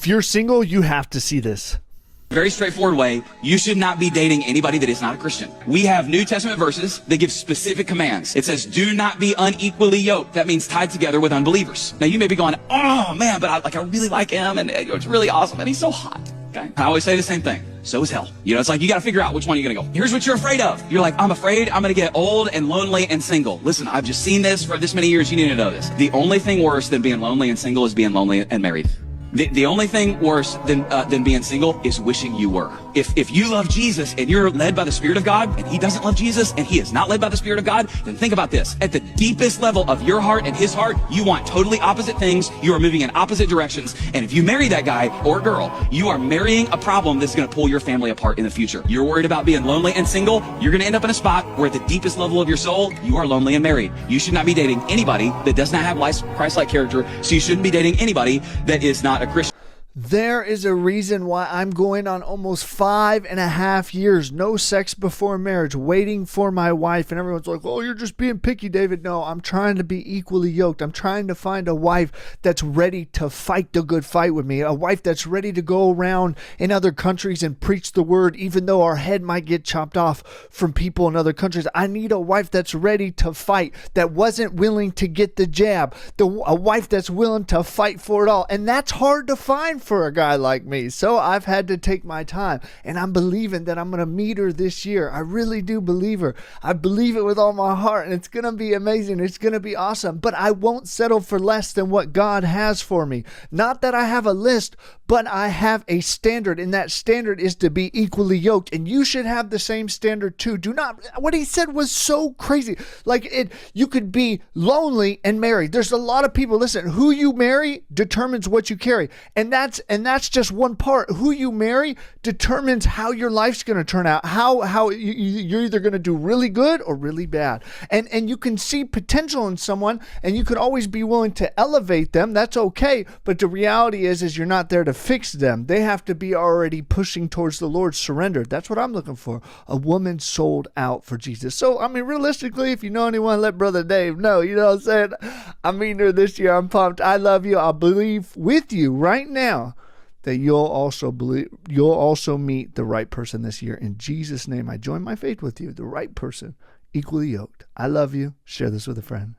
If you're single, you have to see this. Very straightforward way, you should not be dating anybody that is not a Christian. We have New Testament verses that give specific commands. It says, do not be unequally yoked. That means tied together with unbelievers. Now you may be going, oh man, but I really like him and it's really awesome and he's so hot. Okay? I always say the same thing. So is hell. You know, it's like you got to figure out which one you're going to go. Here's what you're afraid of. You're like, I'm afraid I'm going to get old and lonely and single. Listen, I've just seen this for this many years. You need to know this. The only thing worse than being lonely and single is being lonely and married. The only thing worse than being single is wishing you were. If you love Jesus and you're led by the Spirit of God and he doesn't love Jesus and he is not led by the Spirit of God, then think about this. At the deepest level of your heart and his heart, you want totally opposite things. You are moving in opposite directions. And if you marry that guy or girl, you are marrying a problem that's going to pull your family apart in the future. You're worried about being lonely and single. You're going to end up in a spot where at the deepest level of your soul, you are lonely and married. You should not be dating anybody that does not have Christ-like character. So you shouldn't be dating anybody that is not a Christian. There is a reason why I'm going on almost 5.5 years, no sex before marriage, waiting for my wife. And everyone's like, oh, you're just being picky, David. No, I'm trying to be equally yoked. I'm trying to find a wife that's ready to fight the good fight with me. A wife that's ready to go around in other countries and preach the word, even though our head might get chopped off from people in other countries. I need a wife that's ready to fight, that wasn't willing to get the jab. A wife that's willing to fight for it all. And that's hard to find for a guy like me. So I've had to take my time, and I'm believing that I'm going to meet her this year. I really do believe her. I believe it with all my heart, and it's going to be amazing. It's going to be awesome, but I won't settle for less than what God has for me. Not that I have a list, but I have a standard, and that standard is to be equally yoked, and you should have the same standard too. What he said was so crazy. You could be lonely and married. There's a lot of people, listen, who you marry determines what you carry, and that's just one part. Who you marry determines how your life's going to turn out, how you're either going to do really good or really bad, and you can see potential in someone, and you could always be willing to elevate them. That's okay, but the reality is you're not there to fix them. They have to be already pushing towards the Lord, surrendered. That's what I'm looking for. A woman sold out for Jesus. So, I mean, realistically, if you know anyone, let Brother Dave know. You know what I'm saying? I'm meeting her this year. I'm pumped. I love you. I believe with you right now that you'll also meet the right person this year. In Jesus' name, I join my faith with you. The right person, equally yoked. I love you. Share this with a friend.